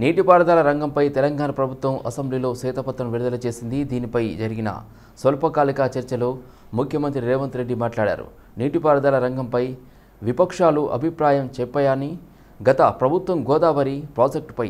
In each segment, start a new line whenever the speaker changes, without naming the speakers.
నీటిపారుదల రంగంపై తెలంగాణ ప్రభుత్వం అసెంబ్లీలో శ్వేతపత్రం విడుదల చేసింది. దీనిపై జరిగిన స్వల్పకాలిక చర్చలో ముఖ్యమంత్రి రేవంత్ రెడ్డి మాట్లాడారు. నీటిపారుదల రంగంపై విపక్షాలు అభిప్రాయం చెప్పాయని, గత ప్రభుత్వం గోదావరి ప్రాజెక్టుపై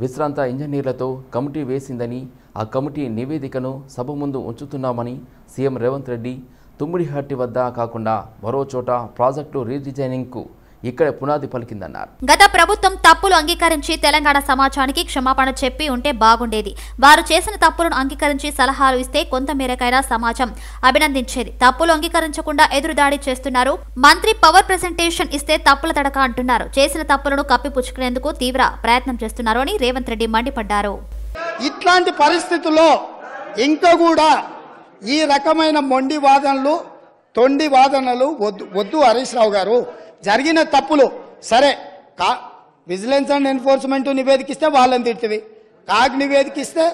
విశ్రాంత ఇంజనీర్లతో కమిటీ వేసిందని, ఆ కమిటీ నివేదికను సభ ముందు ఉంచుతున్నామని సీఎం రేవంత్ రెడ్డి తుమ్మిడిహట్టి వద్ద కాకుండా మరో చోట ప్రాజెక్టు రీడిజైనింగ్కు ఇక్కడ పునాది పలికిందన్నారు.
గత ప్రభుత్వం తప్పులు అంగీకరించి తెలంగాణ సమాజానికి క్షమాపణ చెప్పి ఉంటే బాగుండేది. వారు చేసిన తప్పులను అంగీకరించి సలహాలు ఇస్తే కొంత మేరకైనా సమాజం అభినందించేది. తప్పులు అంగీకరించకుండా ఎదురుదాడి చేస్తున్నారు. మంత్రి పవర్ ప్రెజెంటేషన్ ఇస్తే తప్పుల తడక అంటున్నారు. చేసిన తప్పులను కప్పిపుచ్చుకునేందుకు తీవ్ర ప్రయత్నం చేస్తున్నారు అని రేవంత్ రెడ్డి మండిపడ్డారు.
ఇట్లాంటి పరిస్థితుల్లో ఇంకా కూడా ఈ రకమైన మొండి వాదనలు, తొండి వాదనలు వద్దు హరీష్ రావు గారు. జరిగిన తప్పులు సరే, విజిలెన్స్ అండ్ ఎన్ఫోర్స్మెంట్ నివేదికిస్తే వాళ్ళని తిడుతుంది, కాగ్ నివేదికిస్తే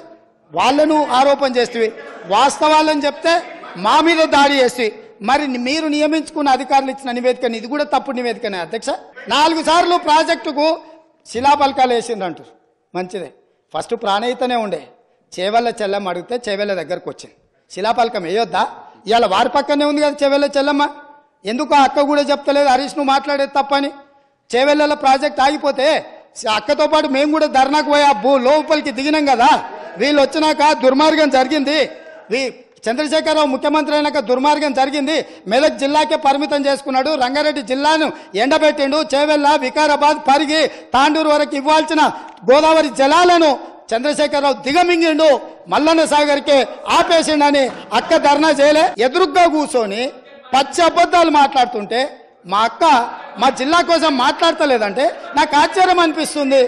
వాళ్ళను ఆరోపణ చేస్తుంది, వాస్తవాలను చెప్తే మా మీద దాడి చేస్తుంది. మరి మీరు నియమించుకున్న అధికారులు ఇచ్చిన నివేదికని ఇది కూడా తప్పుడు నివేదికనే అధ్యక్ష. 4 సార్లు ప్రాజెక్టుకు శిలాపలకాలు వేసిందంటారు, మంచిదే. ఫస్ట్ ప్రాణహితనే ఉండే, చేవెళ్ళ చెల్లమ్మ అడిగితే చేవెళ్ళ దగ్గరకు వచ్చింది. శిలాపలకం వేయొద్దా? ఇవాళ వారి పక్కనే ఉంది కదా చేవెళ్ళ చెల్లమ్మ. ఎందుకు అక్క కూడా చెప్తలేదు హరీష్ నువ్వు మాట్లాడేది తప్పని? చేవెళ్ళ ప్రాజెక్ట్ ఆగిపోతే అక్కతో పాటు మేము కూడా ధర్నాకు పోయి లోపలికి దిగినాం కదా. వీళ్ళు వచ్చినాక దుర్మార్గం జరిగింది. చంద్రశేఖరరావు ముఖ్యమంత్రి అయినాక దుర్మార్గం జరిగింది. మెదక్ జిల్లాకే పరిమితం చేసుకున్నాడు, రంగారెడ్డి జిల్లాను ఎండబెట్టిండు. చేవెళ్ళ, వికారాబాద్, పరిగి, తాండూరు వరకు ఇవ్వాల్సిన గోదావరి జలాలను చంద్రశేఖరరావు దిగమింగిండు, మల్లన్న సాగర్కే ఆపేసిండని అక్క ధర్నా చేయలే. ఎదురుగ్గా కూర్చొని పచ్చి అబద్ధాలు మాట్లాడుతుంటే మా అక్క మా జిల్లా కోసం మాట్లాడతలేదంటే నాకు ఆశ్చర్యం అనిపిస్తుంది.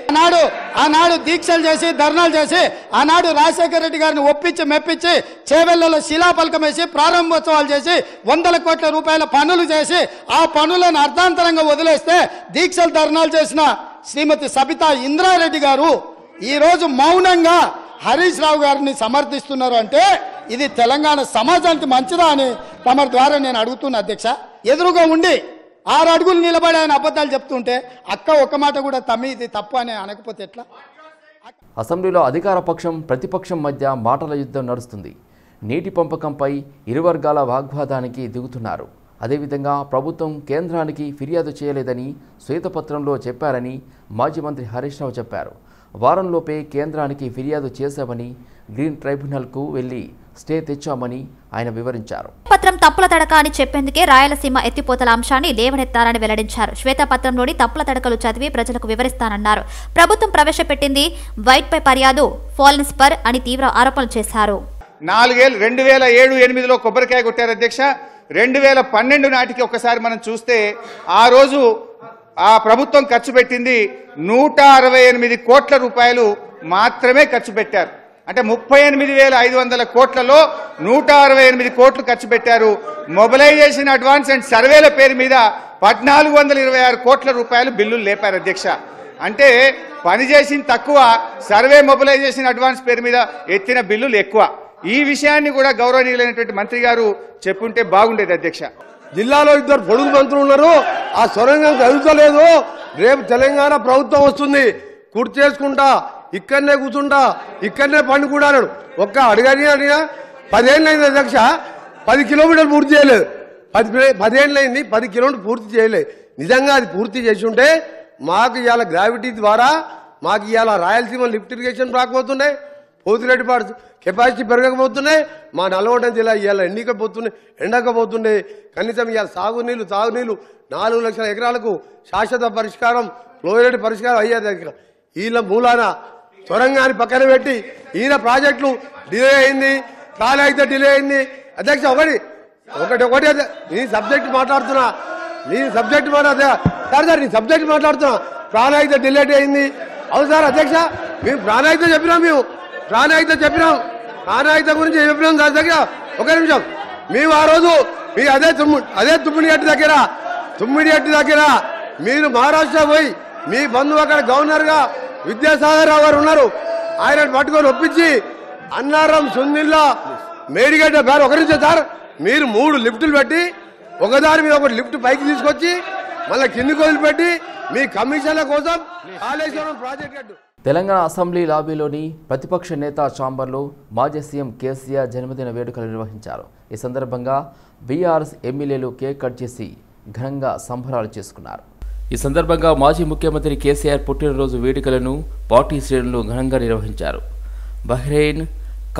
ఆనాడు దీక్షలు చేసి, ధర్నాలు చేసి, ఆనాడు రాజశేఖర రెడ్డి గారిని ఒప్పించి మెప్పించి చేవెళ్లలో శిలాపలకం వేసి ప్రారంభోత్సవాలు చేసి 100 కోట్ల రూపాయల పనులు చేసి ఆ పనులను అర్ధాంతరంగా వదిలేస్తే దీక్షలు ధర్నాలు చేసిన శ్రీమతి సబితా ఇంద్రారెడ్డి గారు ఈ రోజు మౌనంగా హరీష్ రావు గారిని సమర్థిస్తున్నారు అంటే ఇది తెలంగాణ సమాజానికి మంచిదా అని తమ ద్వారా నేను అడుగుతున్నా అధ్యక్ష. ఎదురుగా ఉండి 6 అడుగులు నిలబడి ఆయన అబద్ధాలు చెప్తుంటే అక్క ఒక మాట కూడా తమ్మి ఇది తప్పు అని అనకపోతే ఎట్లా?
అసెంబ్లీలో అధికార పక్షం ప్రతిపక్షం మధ్య మాటల యుద్ధం నడుస్తుంది. నీటి పంపకంపై ఇరు వర్గాల వాగ్వాదానికి దిగుతున్నారు. అదేవిధంగా ప్రభుత్వం కేంద్రానికి ఫిర్యాదు చేయలేదని శ్వేతపత్రంలో చెప్పారని మాజీ మంత్రి హరీష్ రావు చెప్పారు. వారంలోపే కేంద్రానికి ఫిర్యాదు చేశామని, గ్రీన్ ట్రైబ్యునల్కు వెళ్లి స్టే తెచ్చామని ఆయన వివరించారు.
పత్రం తప్పుల తడక అని చెప్పేందుకే రాయలసీమ ఎత్తిపోతల అంశాన్ని లేవనెత్తారని వెల్లడించారు. శ్వేతపత్రంలోని తప్పుల తడకలు చదివి ప్రజలకు వివరిస్తానన్నారు. ప్రభుత్వం ప్రవేశపెట్టింది వైట్ పై ఫిర్యాదు ఫాలెన్స్ పర్ అని తీవ్ర ఆరోపణలు చేశారు.
2007-8లో కొబ్బరికాయ కొట్టారు అధ్యక్ష. 2012 నాటికి ఒకసారి మనం చూస్తే ఆ రోజు ఆ ప్రభుత్వం ఖర్చు పెట్టింది 168 కోట్ల రూపాయలు మాత్రమే ఖర్చు పెట్టారు. అంటే 38,500 కోట్లలో 168 కోట్లు ఖర్చు పెట్టారు. మొబిలైజేషన్, అడ్వాన్స్ అండ్ సర్వేల పేరు మీద 1426 కోట్ల రూపాయలు బిల్లులు లేపారు అధ్యక్ష. అంటే పనిచేసిన తక్కువ, సర్వే, మొబిలైజేషన్, అడ్వాన్స్ పేరు మీద ఎత్తిన బిల్లులు ఎక్కువ. ఈ విషయాన్ని కూడా గౌరవనీయులైనటువంటి మంత్రి గారు చెప్పుంటే బాగుండేది అధ్యక్ష.
జిల్లాలో 2 పొడుగు మంత్రులు ఉన్నారు, ఆ సొరంగం చదువుతలేదు. రేపు తెలంగాణ ప్రభుత్వం వస్తుంది, కుర్చీ చేసుకుంటా, ఇక్కడనే కూర్చుంటా, ఇక్కడనే పండుకుంటాడు. ఒక్క అడిగినా 10 ఏళ్ళైంది అధ్యక్ష, 10 కిలోమీటర్లు పూర్తి చేయలేదు. 10 ఏళ్ళైంది, 10 కిలోమీటర్లు పూర్తి చేయలేదు. నిజంగా అది పూర్తి చేసి ఉంటే మాకు ఇవాళ గ్రావిటీ ద్వారా మాకు ఇవాళ రాయలసీమ లిఫ్ట్ ఇరిగేషన్ రాకపోతుండే, పోతిరెడ్డిపాడు కెపాసిటీ పెరగకపోతున్నాయి, మా నల్గొండ జిల్లా ఇవాళ ఎండకపోతుండే. కనీసం ఇవాళ తాగునీళ్ళు 4 లక్షల ఎకరాలకు శాశ్వత పరిష్కారం, ఫ్లోరైడ్ పరిష్కారం అయ్యేది. వీళ్ళ మూలాన సొరంగాన్ని పక్కన పెట్టి ఈయన ప్రాజెక్టులు డిలే అయింది, కాలు అయితే డిలే అయింది అధ్యక్ష. ఒకటి నీ సబ్జెక్ట్ మాట్లాడుతున్నా సార్, నీ సబ్జెక్ట్ మాట్లాడుతున్నా. ప్రాణాయిత డిలేట్ అయింది. అవును సార్ అధ్యక్ష, మేము ప్రాణాయిత చెప్పినాం, ప్రాణాయిత గురించి చెప్పినాం సార్ దగ్గర. ఒక నిమిషం, మేము ఆ రోజు మీ అదే తుమ్మిడిహట్టి దగ్గర మీరు మహారాష్ట్ర పోయి మీ బంధువు అక్కడ గవర్నర్ గా విద్యాసాగర్ రావు గారు ఉన్నారు, ఆయన పట్టుకొని ఒప్పించి అన్నారం, సుందిల్లా, మేడిగడ్డ గారు ఒక నిమిషం సార్, మీరు 3 లిఫ్టులు పెట్టి ఒకదాని మీద ఒక లిఫ్ట్ పైకి తీసుకొచ్చి మళ్ళీ కిందికి వదిలిపెట్టి మీ కమిషన్ల కోసం కాళేశ్వరం ప్రాజెక్ట్
తెలంగాణ అసెంబ్లీ లాబీలోని ప్రతిపక్ష నేత ఛాంబర్లో మాజీ సీఎం కేసీఆర్ జన్మదిన వేడుకలు నిర్వహించారు. ఈ సందర్భంగా బీఆర్ఎస్ ఎమ్మెల్యేలు కేక్ కట్ చేసి ఘనంగా సంబరాలు చేసుకున్నారు. ఈ సందర్భంగా మాజీ ముఖ్యమంత్రి కేసీఆర్ పుట్టినరోజు వేడుకలను పార్టీ శ్రేణులు ఘనంగా నిర్వహించారు. బహ్రెయిన్,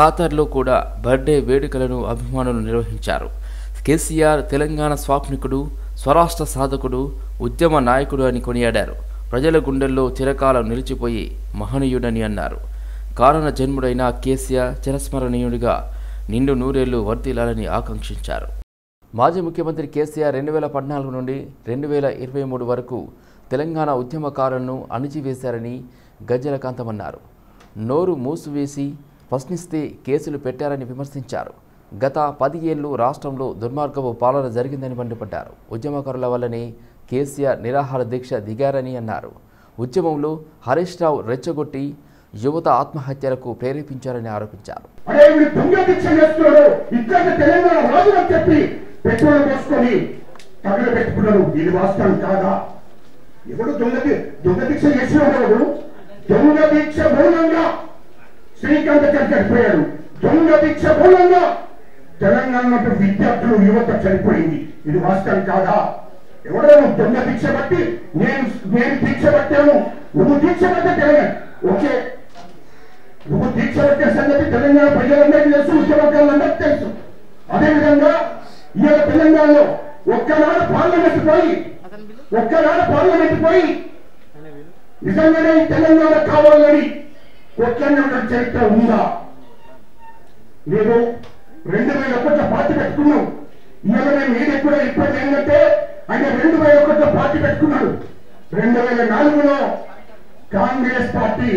ఖాతర్లో కూడా బర్త్డే వేడుకలను అభిమానులు నిర్వహించారు. కేసీఆర్ తెలంగాణ స్వాప్నికుడు, స్వరాష్ట్ర సాధకుడు, ఉద్యమ నాయకుడు అని కొనియాడారు. ప్రజల గుండెల్లో చిరకాలం నిలిచిపోయి మహనీయుడని అన్నారు. కారణ జన్ముడైన కేసీఆర్ చిరస్మరణీయుడిగా నిండు నూరేళ్లు వర్ధిల్లాలని ఆకాంక్షించారు. మాజీ ముఖ్యమంత్రి కేసీఆర్ 2014 నుండి 2023 వరకు తెలంగాణ ఉద్యమకారులను అణిచివేశారని గజ్జెల కాంతమన్నారు. నోరు మూసివేసి ప్రశ్నిస్తే కేసులు పెట్టారని విమర్శించారు. గత 10 ఏళ్లు రాష్ట్రంలో దుర్మార్గపు పాలన జరిగిందని మండిపడ్డారు. ఉద్యమకారుల వల్లనే కేసీఆర్ నిరాహార దీక్ష దిగారని అన్నారు. ఉద్యమంలో హరీష్ రావు రెచ్చగొట్టి యువత ఆత్మహత్యలకు ప్రేరేపించారని ఆరోపించారు.
తెలంగాణ విద్యార్థులు యువత చనిపోయింది. ఇది వాస్తవం కాదా? ఎవడో దొంగ దీక్ష బట్టి నేను దీక్ష పట్టాను, నువ్వు దీక్ష పట్టే తెలంగాణ ఓకే, నువ్వు దీక్ష పట్టే సంగతి తెలంగాణ ప్రజలందరికీ తెలుసు, ఉద్యమకారులందరికీ తెలుసు. అదేవిధంగా ఇవాళ తెలంగాణలో ఒక్కనాడు పార్లమెంట్ పోయి నిజంగానే తెలంగాణ కావాలని కొట్లాడిన చరిత్ర ఉందా? లేదు. 2001 పార్టీ పెట్టుకున్నాం. ఇవాళ మేము ఏది కూడా ఇప్పటి ఏంటంటే ఆయన 2001 పార్టీ పెట్టుకున్నాడు. 2004లో కాంగ్రెస్ పార్టీ.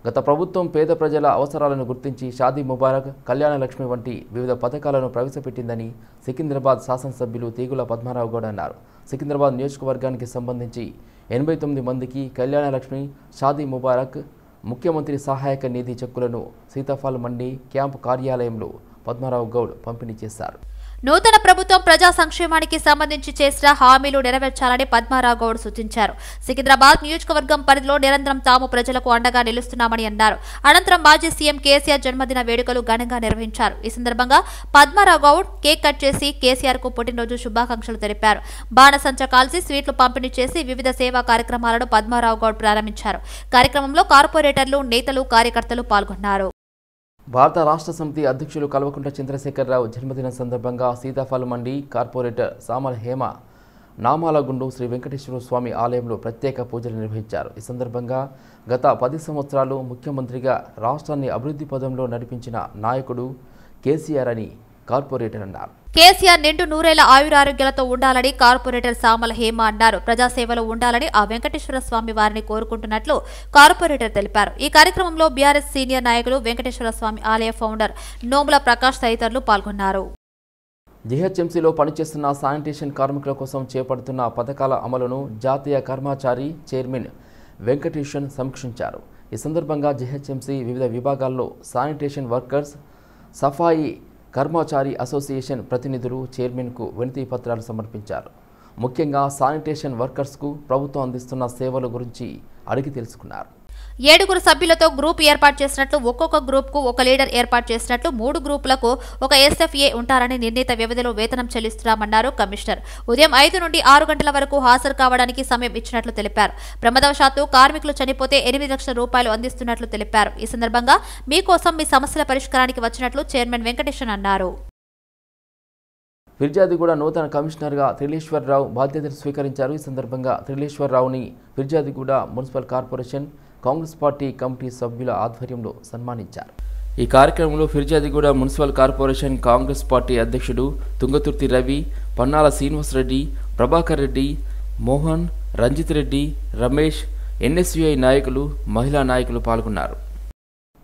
గత ప్రభుత్వం పేద ప్రజల అవసరాలను గుర్తించి షాదీ ముబారక్, కళ్యాణ లక్ష్మి వంటి వివిధ పథకాలను ప్రవేశపెట్టిందని సికింద్రాబాద్ శాసనసభ్యులు తీగుల పద్మారావు గౌడ్ అన్నారు. సికింద్రాబాద్ నియోజకవర్గానికి సంబంధించి 89 మందికి కళ్యాణ లక్ష్మి, షాదీ ముబారక్, ముఖ్యమంత్రి సహాయక నిధి చెక్కులను సీతాఫల్ మండి క్యాంపు కార్యాలయంలో పద్మారావు గౌడ్ పంపిణీ చేశారు.
నూతన ప్రభుత్వం ప్రజా సంక్షేమానికి సంబంధించి చేసిన హామీలు నెరవేర్చాలని పద్మారావు గౌడ్ సూచించారు. సికింద్రాబాద్ నియోజకవర్గం పరిధిలో నిరంతరం తాము ప్రజలకు అండగా నిలుస్తున్నామని అన్నారు. అనంతరం మాజీ సీఎం కేసీఆర్ జన్మదిన వేడుకలు ఘనంగా నిర్వహించారు. ఈ సందర్భంగా పద్మారావు గౌడ్ కేక్ కట్ చేసి కేసీఆర్ కు పుట్టినరోజు శుభాకాంక్షలు తెలిపారు. బాణసంచ కాల్చి స్వీట్లు పంపిణీ చేసి వివిధ సేవా కార్యక్రమాలను పద్మారావు గౌడ్ ప్రారంభించారు. కార్యక్రమంలో కార్పొరేటర్లు, నేతలు, కార్యకర్తలు పాల్గొన్నారు.
భారత రాష్ట్ర సమితి అధ్యక్షులు కల్వకుంట్ల చంద్రశేఖరరావు జన్మదినం సందర్భంగా సీతాఫల్ మండి కార్పొరేటర్ సామల హేమ నామాలగుండు శ్రీ వెంకటేశ్వర స్వామి ఆలయంలో ప్రత్యేక పూజలు నిర్వహించారు. ఈ సందర్భంగా గత 10 సంవత్సరాలు ముఖ్యమంత్రిగా రాష్ట్రాన్ని అభివృద్ధి పదంలో నడిపించిన నాయకుడు కేసీఆర్ అని కార్పొరేటర్ అన్నారు.
కేసీఆర్ నిండు నూరేళ్ల ఆయురారోగ్యాలతో ఉండాలని కార్పొరేటర్ సామల హేమ అన్నారు. ప్రజాసేవలో ఉండాలని ఆ వెంకటేశ్వర స్వామి వారిని కోరుకుంటున్నట్లు కార్పొరేటర్ తెలిపారు. ఈ కార్యక్రమంలో బీఆర్ఎస్ సీనియర్ నాయకులు, వెంకటేశ్వర స్వామి ఆలయ ఫౌండర్ నోముల ప్రకాష్ తదితరులు పాల్గొన్నారు.
జీహెచ్ఎంసీలో పనిచేస్తున్న శానిటేషన్ కార్మికుల కోసం చేపడుతున్న పథకాల అమలును జాతీయ కర్మచారి చైర్మన్ వెంకటేశన్ సమీక్షించారు. ఈ సందర్భంగా జీహెచ్ఎంసీ వివిధ విభాగాల్లో శానిటేషన్ వర్కర్స్, సఫాయి కర్మచారి అసోసియేషన్ ప్రతినిధులు చైర్మన్కు వినతి పత్రాలు సమర్పించారు. ముఖ్యంగా శానిటేషన్ వర్కర్స్కు ప్రభుత్వం అందిస్తున్న సేవల గురించి అడిగి తెలుసుకున్నారు.
7 సభ్యులతో గ్రూప్ ఏర్పాటు చేసినట్లు, ఒక్కొక్క గ్రూప్ కు ఒక లీడర్ ఏర్పాటు చేసినట్లు, 3 గ్రూపులకు ఒక ఎస్ఎఫ్ఏ ఉంటారని నిర్ణీత వ్యవధిలో వేతనం చెల్లిస్తున్నామన్నారు కమిషనర్. ఉదయం 5 నుండి 6 గంటల వరకు హాజరు కావడానికి సమయం ఇచ్చినట్లు తెలిపారు. ప్రమాదవశాత్తు కార్మికులు చనిపోతే 8 లక్షల రూపాయలు అందిస్తున్నట్లు తెలిపారు. ఈ సందర్భంగా మీకోసం మీ సమస్యల పరిష్కారానికి వచ్చినట్లు చైర్మన్ వెంకటేశన్ అన్నారు.
ఫిర్యాదిగూడ నూతన కమిషనర్గా త్రిలేశ్వరరావు బాధ్యతలు స్వీకరించారు. ఈ సందర్భంగా త్రిలేశ్వరరావుని ఫిర్యాదిగూడ municipal corporation Congress party committee సభ్యుల ఆధ్వర్యంలో సన్మానించారు. ఈ కార్యక్రమంలో ఫిర్యాదిగూడ మున్సిపల్ కార్పొరేషన్ కాంగ్రెస్ పార్టీ అధ్యక్షుడు తుంగతుర్తి రవి, పన్నాల శ్రీనివాసరెడ్డి, ప్రభాకర్ రెడ్డి, మోహన్, రంజిత్ రెడ్డి, రమేష్, ఎన్ఎస్యుఐ నాయకులు, మహిళా నాయకులు పాల్గొన్నారు.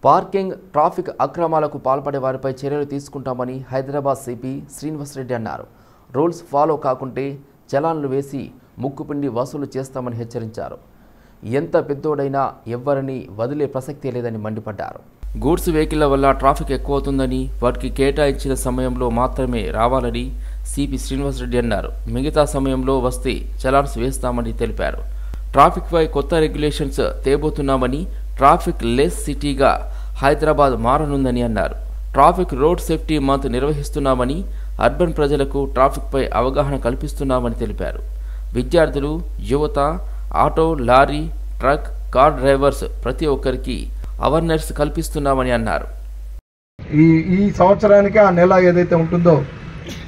పార్కింగ్, ట్రాఫిక్ అక్రమాలకు పాల్పడే వారిపై చర్యలు తీసుకుంటామని హైదరాబాద్ సిపి శ్రీనివాసరెడ్డి అన్నారు. రూల్స్ ఫాలో కాకుంటే చలాన్లు వేసి ముక్కుపిండి వసూలు చేస్తామని హెచ్చరించారు. ఎంత పెద్దోడైనా ఎవ్వరిని వదిలే ప్రసక్తే లేదని మండిపడ్డారు. గూడ్స్ వెహికల్ల వల్ల ట్రాఫిక్ ఎక్కువ అవుతుందని, వాటికి కేటాయించిన సమయంలో మాత్రమే రావాలని సిపి శ్రీనివాసరెడ్డి అన్నారు. మిగతా సమయంలో వస్తే చలాన్స్ వేస్తామని తెలిపారు. ట్రాఫిక్పై కొత్త రెగ్యులేషన్స్ తేబోతున్నామని, ట్రాఫిక్ లెస్ సిటీగా హైదరాబాద్ మారనుందని అన్నారు. ట్రాఫిక్ రోడ్ సేఫ్టీ మంత్ నిర్వహిస్తున్నామని, అర్బన్ ప్రజలకు ట్రాఫిక్పై అవగాహన కల్పిస్తున్నామని తెలిపారు. విద్యార్థులు, యువత, auto, lorry, truck, car drivers ప్రతి ఒక్కరికి అవేర్నెస్ కల్పిస్తున్నామని అన్నారు.
ఈ సంవత్సరానికి ఆ నెల ఏదైతే ఉంటుందో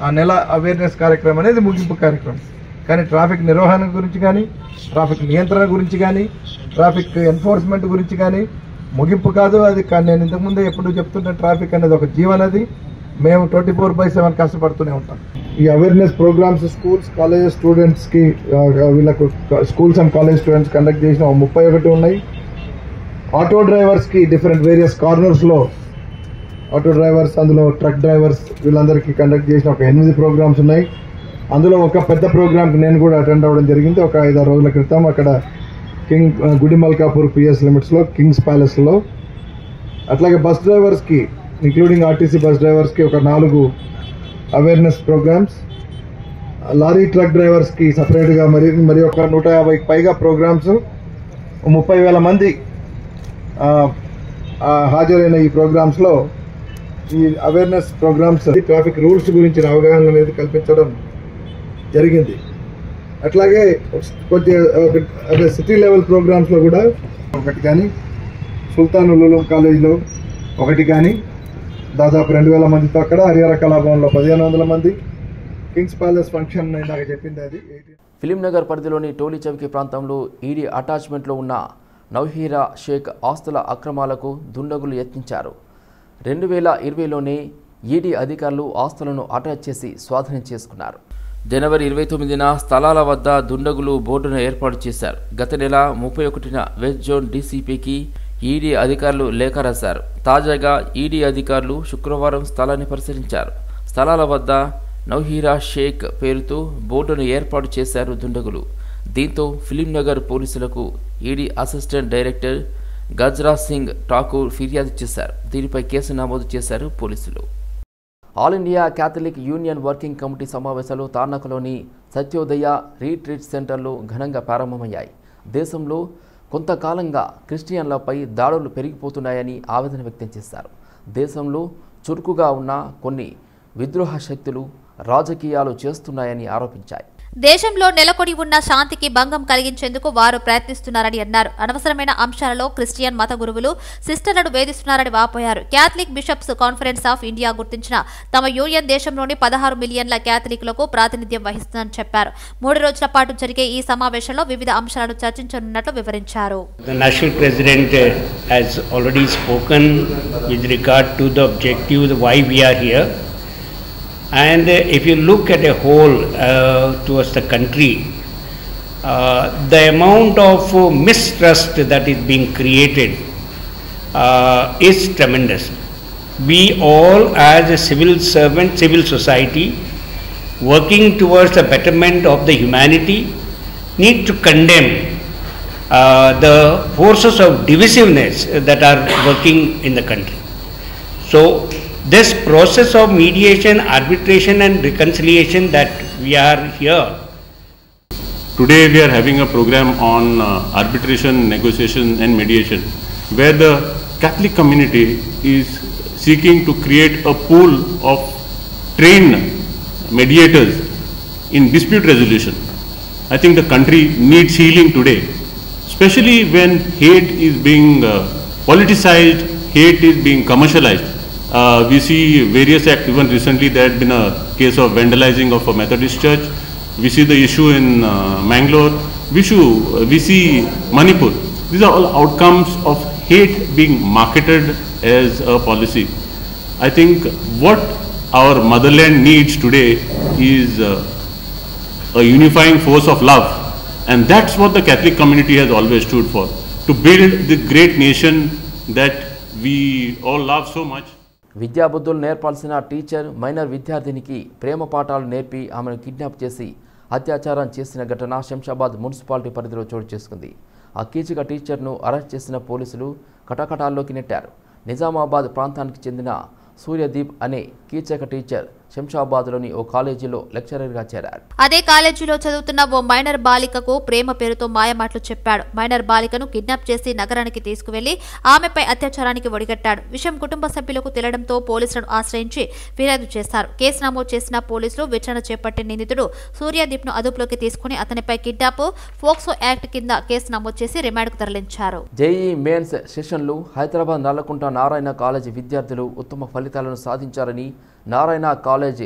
ఆ నెల అవేర్నెస్ కార్యక్రమం అనేది ముగింపు కార్యక్రమం. కానీ ట్రాఫిక్ నిర్వహణ గురించి కానీ, ట్రాఫిక్ నియంత్రణ గురించి కానీ, ట్రాఫిక్ ఎన్ఫోర్స్మెంట్ గురించి కానీ ముగింపు కాదు అది. కానీ నేను ఇంతకుముందే ఎప్పుడు చెప్తుంటే ట్రాఫిక్ అనేది ఒక జీవనది. మేము 24/7 కష్టపడుతూనే ఉంటాం. ఈ అవేర్నెస్ ప్రోగ్రామ్స్ స్కూల్స్, కాలేజెస్ స్టూడెంట్స్కి, వీళ్ళకు schools and college students conduct చేసిన 31 ఉన్నాయి. ఆటో డ్రైవర్స్కి డిఫరెంట్ వేరియస్ కార్నర్స్లో ఆటో డ్రైవర్స్, అందులో ట్రక్ డ్రైవర్స్, వీళ్ళందరికీ కండక్ట్ చేసిన ఒక 8 ప్రోగ్రామ్స్ ఉన్నాయి. అందులో ఒక పెద్ద ప్రోగ్రామ్కి నేను కూడా అటెండ్ అవ్వడం జరిగింది ఒక 5-6 రోజుల క్రితం. అక్కడ గుడిమల్కాపూర్ పిఎస్ లిమిట్స్లో, కింగ్స్ ప్యాలెస్లో. అట్లాగే బస్ డ్రైవర్స్కి, ఇంక్లూడింగ్ ఆర్టీసీ బస్ డ్రైవర్స్కి ఒక 4 అవేర్నెస్ ప్రోగ్రామ్స్, లారీ ట్రక్ డ్రైవర్స్కి సపరేట్గా మరి ఒక 150కి పైగా ప్రోగ్రామ్స్, 30,000 మంది హాజరైన ఈ ప్రోగ్రామ్స్లో ఈ అవేర్నెస్ ప్రోగ్రామ్స్ ట్రాఫిక్ రూల్స్ గురించిన అవగాహన అనేది కల్పించడం జరిగింది. అట్లాగే కొద్దిగా సిటీ లెవెల్ ప్రోగ్రామ్స్లో కూడా ఒకటి కానీ, సుల్తాన్ ఉలూమ్ కాలేజ్లో ఒకటి కానీ, దాదాపు 2,000 మందితో అక్కడ, హరిహర కళాభవన్లో 1,500 మంది, కింగ్స్ ప్యాలెస్ ఫంక్షన్ ఇందాక చెప్పింది అది.
ఫిలిం నగర్ పరిధిలోని టోలీ చౌకీ ప్రాంతంలో ఈడీ అటాచ్మెంట్లో ఉన్న నౌహీరా షేక్ ఆస్తుల అక్రమాలకు దుండగులు యత్నించారు. 2020లోనే ఈడీ అధికారులు ఆస్తులను అటాచ్ చేసి స్వాధీనం చేసుకున్నారు. జనవరి 29న స్థలాల వద్ద దుండగులు బోర్డును ఏర్పాటు చేశారు. గత నెల 31న వెస్ట్ జోన్ డీసీపీకి ఈడీ అధికారులు లేఖ రాశారు. తాజాగా ఈడీ అధికారులు శుక్రవారం స్థలాన్ని పరిశీలించారు. స్థలాల వద్ద నౌహీరా షేక్ పేరుతో బోర్డును ఏర్పాటు చేశారు దుండగులు. దీంతో ఫిలిం నగర్ పోలీసులకు ED assistant director Gajraj Singh Thakur ఫిర్యాదు చేశారు. దీనిపై కేసు నమోదు చేశారు పోలీసులు. All India Catholic Union working committee సమావేశాలు తార్నాకలోని సత్యోదయ రీట్రీట్ సెంటర్లో ఘనంగా ప్రారంభమయ్యాయి. దేశంలో కొంతకాలంగా క్రిస్టియన్లపై దాడులు పెరిగిపోతున్నాయని ఆవేదన వ్యక్తం చేశారు. దేశంలో చురుకుగా ఉన్న కొన్ని విద్రోహ శక్తులు రాజకీయాలు చేస్తున్నాయని ఆరోపించాయి.
దేశంలో నెలకొని ఉన్న శాంతికి భంగం కలిగించేందుకు వారు ప్రయత్నిస్తున్నారని అన్నారు. అనవసరమైన అంశాలలో క్రిస్టియన్ మత గురువులు, సిస్టర్లను వేధిస్తున్నారని వాపోయారు. Catholic bishops conference of India గుర్తించిన తమ యూనియన్ దేశంలోని 16 మిలియన్ల క్యాథలిక్లకు ప్రాతినిధ్యం వహిస్తుందని చెప్పారు. 3 రోజుల పాటు జరిగే ఈ సమావేశంలో వివిధ అంశాలను చర్చించనున్నట్లు వివరించారు.
The national president has already spoken with regard to the objectives why we are here. And if you look at a whole towards the country, the amount of mistrust that is being created is tremendous. We all as a civil servant, civil society, working towards the betterment of the humanity, need to condemn the forces of divisiveness that are working in the country. So this process of mediation, arbitration and reconciliation that we are here.
Today we are having a program on arbitration, negotiation and mediation, where the Catholic community is seeking to create a pool of trained mediators in dispute resolution. I think the country needs healing today, especially when hate is being politicized, hate is being commercialized. We see various acts. Even recently there had been a case of vandalizing of a Methodist church. We see the issue in Mangalore. We see Manipur. These are all outcomes of hate being marketed as a policy. I think what our motherland needs today is a unifying force of love, and that's what the Catholic community has always stood for, to build the great nation that we all love so much.
విద్యాబుద్ధులు నేర్పాల్సిన teacher minor విద్యార్థినికి ప్రేమ పాఠాలు నేర్పి ఆమెను kidnap చేసి అత్యాచారం చేసిన ఘటన Shamshabad municipality పరిధిలో చోటు చేసుకుంది. ఆ కీచక టీచర్ను అరెస్ట్ చేసిన పోలీసులు కటకటాల్లోకి నెట్టారు. నిజామాబాద్ ప్రాంతానికి చెందిన సూర్యదీప్ అనే కీచక టీచర్ శంషాబాద్లోని ఓ కాలేజీలో లెక్చరర్గా చేరారు.
అదే కాలేజీలో చదువుతున్న ఓ మైనర్ బాలికకు ప్రేమ పేరుతో మాయమాటలు చెప్పాడు. మైనర్ బాలికను కిడ్నాప్ చేసి నగరానికి తీసుకువెళ్లి ఆమెపై అత్యాచారానికి ఒడిగట్టాడు. విషయం కుటుంబ సభ్యులకు తెలియడంతో పోలీసులను ఆశ్రయించి ఫిర్యాదు చేశారు. కేసు నమోదు చేసిన పోలీసులు విచారణ చేపట్టిన నిందితుడు సూర్యదీప్ ను అదుపులోకి తీసుకుని అతనిపై కిడ్నాప్ పోక్సో యాక్ట్ కింద కేసు నమోదు చేసి రిమాండ్కు తరలించారు.
జేఈ మెయిన్స్ సెషన్లు హైదరాబాద్ నల్లకుంట నారాయణ కాలేజీ విద్యార్థులు ఉత్తమ ఫలితాలను సాధించారని నారాయణ కాలేజ్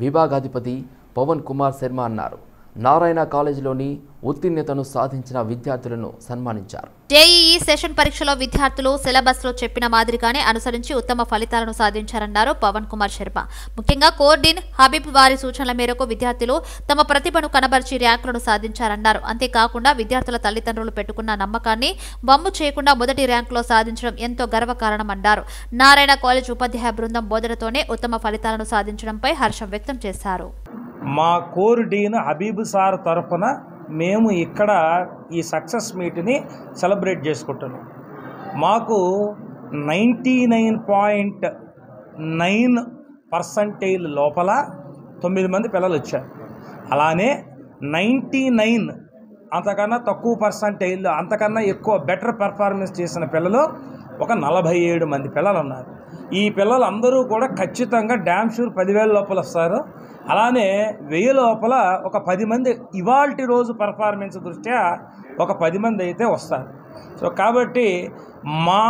విభాగాధిపతి పవన్ కుమార్ శర్మ అన్నారు. నారాయణ కాలేజీలోని ఉత్తీర్ణతను సాధించిన విద్యార్థులను సన్మానించారు.
జేఈఈ సెషన్ పరీక్షలో విద్యార్థులు సిలబస్ లో చెప్పిన మాదిరిగానే అనుసరించి ఉత్తమ ఫలితాలను సాధించారన్నారు పవన్ కుమార్ శర్మ. ముఖ్యంగా కోర్డిన్ హబీబ్ వారి సూచనల మేరకు విద్యార్థులు తమ ప్రతిభను కనబర్చి ర్యాంకులను సాధించారన్నారు. అంతేకాకుండా విద్యార్థుల తల్లిదండ్రులు పెట్టుకున్న నమ్మకాన్ని వమ్ము చేయకుండా మొదటి ర్యాంకులో సాధించడం ఎంతో గర్వకారణమన్నారు. నారాయణ కాలేజ్ ఉపాధ్యాయ బృందం బోధనతోనే ఉత్తమ ఫలితాలను సాధించడంపై హర్షం వ్యక్తం చేశారు.
మా కోర్ డీన్ హబీబ్ సార్ తరఫున మేము ఇక్కడ ఈ సక్సెస్ మీట్ని సెలబ్రేట్ చేసుకుంటున్నాం. మాకు 99.9% లోపల 9 మంది పిల్లలు వచ్చారు. అలానే 99 అంతకన్నా తక్కువ పర్సంటేజ్ అంతకన్నా ఎక్కువ బెటర్ పెర్ఫార్మెన్స్ చేసిన పిల్లలు ఒక 47 మంది పిల్లలు ఉన్నారు. ఈ పిల్లలందరూ కూడా ఖచ్చితంగా డ్యామ్ షూర్ 10,000 లోపల వస్తారు. అలానే 1000 లోపల ఒక 10 మంది ఇవాల్టి రోజు పర్ఫార్మెన్స్ దృష్ట్యా ఒక 10 మంది అయితే వస్తారు. సో కాబట్టి మా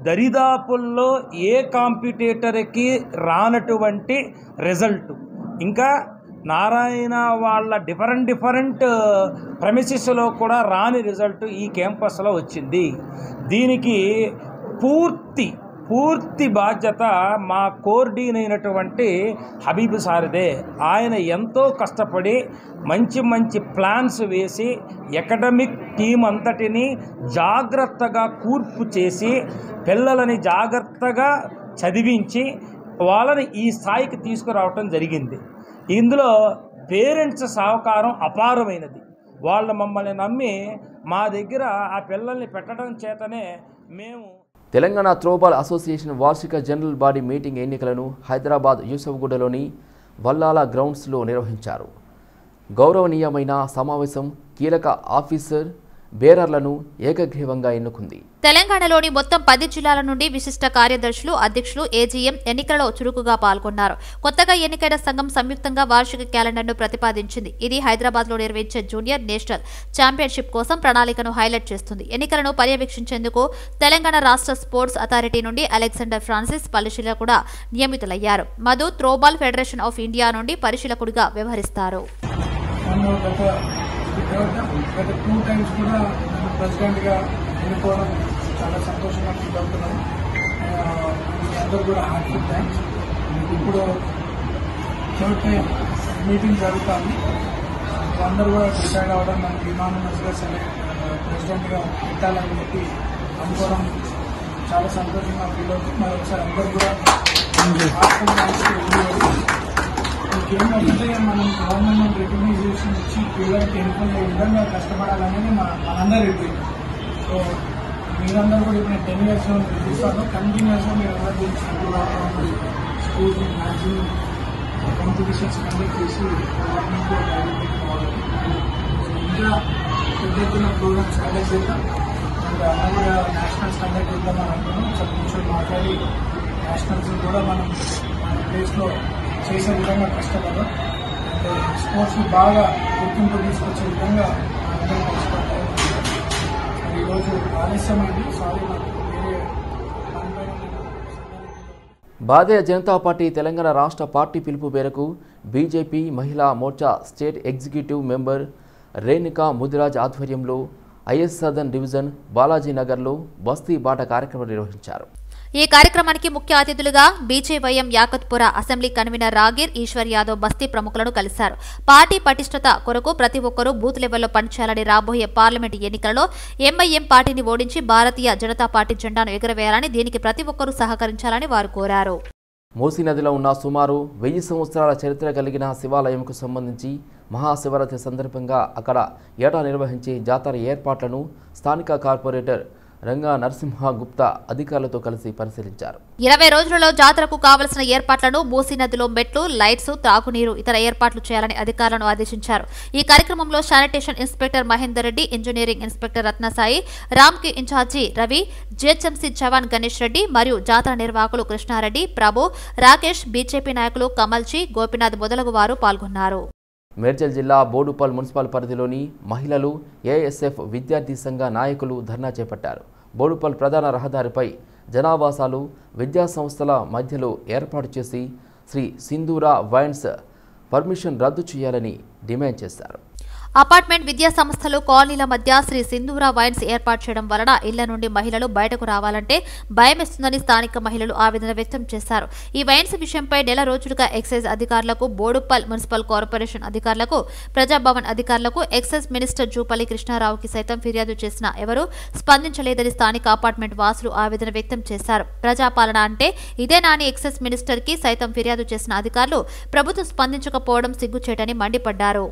దరిదాపుల్లో ఏ కాంపిటేటర్కి రానటువంటి రిజల్ట్ ఇంకా నారాయణ వాళ్ళ డిఫరెంట్ ప్రెమిసెస్లో కూడా రాని రిజల్ట్ ఈ క్యాంపస్లో వచ్చింది. దీనికి పూర్తి బాధ్యత మా కోర్డీన్ అయినటువంటి హబీబ్ సార్దే. ఆయన ఎంతో కష్టపడి మంచి ప్లాన్స్ వేసి అకాడమిక్ టీం అంతటిని జాగ్రత్తగా కూర్పు చేసి పిల్లలని జాగ్రత్తగా చదివించి వాళ్ళని ఈ స్థాయికి తీసుకురావటం జరిగింది. ఇందులో పేరెంట్స్ సహకారం అపారమైనది. వాళ్ళు మమ్మల్ని నమ్మి మా దగ్గర ఆ పిల్లల్ని పెట్టడం చేతనే మేము
తెలంగాణ త్రోబాల్ అసోసియేషన్ వార్షిక జనరల్ బాడీ మీటింగ్ ఎన్నికలను హైదరాబాద్ యూసఫ్గూడలోని వల్లాల గ్రౌండ్స్లో నిర్వహించారు. గౌరవనీయమైన సమావేశం కీలక ఆఫీసర్ బేరర్లను ఏకగ్రీవంగా ఎన్నుకుంది.
తెలంగాణలోని మొత్తం 10 జిల్లాల నుండి విశిష్ట కార్యదర్శులు, అధ్యక్షులు, ఏజీఎం ఎన్నికలలో చురుకుగా పాల్గొన్నారు. కొత్తగా ఎన్నికైన సంఘం సంయుక్తంగా వార్షిక క్యాలెండర్ను ప్రతిపాదించింది. ఇది హైదరాబాద్లో నిర్వహించే జూనియర్ నేషనల్ ఛాంపియన్షిప్ కోసం ప్రణాళికను హైలైట్ చేస్తుంది. ఎన్నికలను పర్యవేక్షించేందుకు తెలంగాణ రాష్ట్ర స్పోర్ట్స్ అథారిటీ నుండి అలెగ్జాండర్ ఫ్రాన్సిస్ పరిశీలకుడు కూడా నియమితులయ్యారు. Madhu throwball federation of India నుండి పరిశీలకుడిగా వ్యవహరిస్తారు.
గత 2 times కూడా నన్ను ప్రెసిడెంట్గా ఎన్నుకోవడం చాలా సంతోషంగా ఫీల్ అవుతున్నాను. అందరూ కూడా హార్ట్ఫుల్ థ్యాంక్స్. ఇప్పుడు 3rd time మీటింగ్ జరుగుతుంది. అందరూ కూడా డిసైడ్ అవ్వడం మనకి యునానిమస్గా ప్రెసిడెంట్గా పెట్టాలని చెప్పి అనుకోవడం చాలా సంతోషంగా ఫీల్ అవుతుంది. మరి ఒకసారి అందరూ కూడా హార్ట్ఫుల్ థ్యాంక్స్. ఇంకేంటంటే మనం గవర్నమెంట్ రికగ్నైజేషన్ ఇచ్చి పిల్లలకి ఎన్నుకునే విధంగా కష్టపడాలనేది మనందరి రివ్యూ. సో మీరందరూ కూడా ఇప్పుడు 10 years చూస్తాను. కంటిన్యూస్గా మీరు అందరూ స్కూల్స్ మ్యాక్సిమం కాంపిటీషన్స్ కండక్ట్ చేసి ఇంకా పెద్ద ఎత్తున ప్రోగ్రామ్స్ కండక్ట్ చేద్దాం. ఇంకా అందరూ కూడా నేషనల్స్ కండక్ట్ చేద్దామని అనుకున్నాం. సో కూర్చొని మాట్లాడి నేషనల్స్ కూడా మనం మన ప్లేస్లో చేసే విధంగా కష్టపడదాం. స్పోర్ట్స్ బాగా గుర్తింపు తీసుకొచ్చే విధంగా అందరూ కష్టపడతారు. ఈరోజు ఆలస్యమైంది, సారీ. నాకు వేరే
భారతీయ జనతా పార్టీ తెలంగాణ రాష్ట్ర పార్టీ పిలుపు మేరకు బీజేపీ మహిళా Morcha state executive member Renuka Mudiraj ఆధ్వర్యంలో ఐఎస్ సదర్న్ డివిజన్ బాలాజీనగర్లో బస్తీ బాట కార్యక్రమం నిర్వహించారు.
ఈ కార్యక్రమానికి ముఖ్య అతిథులుగా బీజేవైఎం యాకత్పుర అసెంబ్లీ కన్వీనర్ రాగిర్ ఈశ్వర్ యాదవ్ బస్తీ ప్రముఖులను కలిశారు. పార్టీ పటిష్టత కొరకు ప్రతి ఒక్కరూ బూత్ లెవెల్లో పనిచేయాలని, రాబోయే పార్లమెంటు ఎన్నికల్లో ఎంఐఎం పార్టీని ఓడించి భారతీయ జనతా పార్టీ జెండాను ఎగురవేయాలని, దీనికి ప్రతి ఒక్కరూ సహకరించాలని వారు కోరారు.
మూసీ నదిలో ఉన్న సుమారు 1000 సంవత్సరాల చరిత్ర కలిగిన శివాలయంకు సంబంధించి మహాశివరాత్రి సందర్భంగా అక్కడ ఏటా నిర్వహించే జాతర ఏర్పాట్లను స్థానిక కార్పొరేటర్ రంగా నరసింహ గుప్తా అధికారులతో కలిసి పరిశీలించారు.
20 రోజులలో జాతరకు కావలసిన ఏర్పాట్లను మూసీ నదిలో మెట్లు, లైట్స్, త్రాగునీరు, ఇతర ఏర్పాట్లు చేయాలని అధికారులను ఆదేశించారు. ఈ కార్యక్రమంలో sanitation inspector Mahender Reddy, engineering inspector Ratnasai, Ramky incharge Ravi, GHMC జవాన్ గణేష్ రెడ్డి మరియు జాతర నిర్వాహకులు కృష్ణారెడ్డి, ప్రభు, రాకేష్, బీజేపీ నాయకులు కమల్జీ, గోపినాథ్ మొదలగు వారు పాల్గొన్నారు.
మేడ్చల్ జిల్లా బోడుపల్ మున్సిపల్ పరిధిలోని మహిళలు, ఏఎస్ఎఫ్ విద్యార్థి సంఘ నాయకులు ధర్నా చేపట్టారు. బోడుపల్ ప్రధాన రహదారిపై జనావాసాలు, విద్యా సంస్థల మధ్యలో ఏర్పాటు చేసి శ్రీ సింధూరా వైన్స్ పర్మిషన్ రద్దు చేయాలని డిమాండ్ చేశారు.
అపార్ట్మెంట్ విద్యా సంస్థలు, కాలనీల మధ్య శ్రీ సింధూరా వైన్స్ ఏర్పాటు చేయడం వలన ఇళ్ల నుండి మహిళలు బయటకు రావాలంటే భయమేస్తుందని స్థానిక మహిళలు ఆవేదన వ్యక్తం చేశారు. ఈ వైన్స్ విషయంపై నెల రోజులుగా ఎక్సైజ్ అధికారులకు, బోడుపల్ మున్సిపల్ కార్పొరేషన్ అధికారులకు, ప్రజాభవన్ అధికారులకు, ఎక్సైజ్ మినిస్టర్ జూపల్లి కృష్ణారావుకి సైతం ఫిర్యాదు చేసినా ఎవరూ స్పందించలేదని స్థానిక అపార్ట్మెంట్ వాసులు ఆవేదన వ్యక్తం చేశారు. ప్రజాపాలన అంటే ఇదేనా అని ఎక్సైజ్ మినిస్టర్ కి సైతం ఫిర్యాదు చేసిన అధికారులు ప్రభుత్వం స్పందించకపోవడం సిగ్గుచేటని మండిపడ్డారు.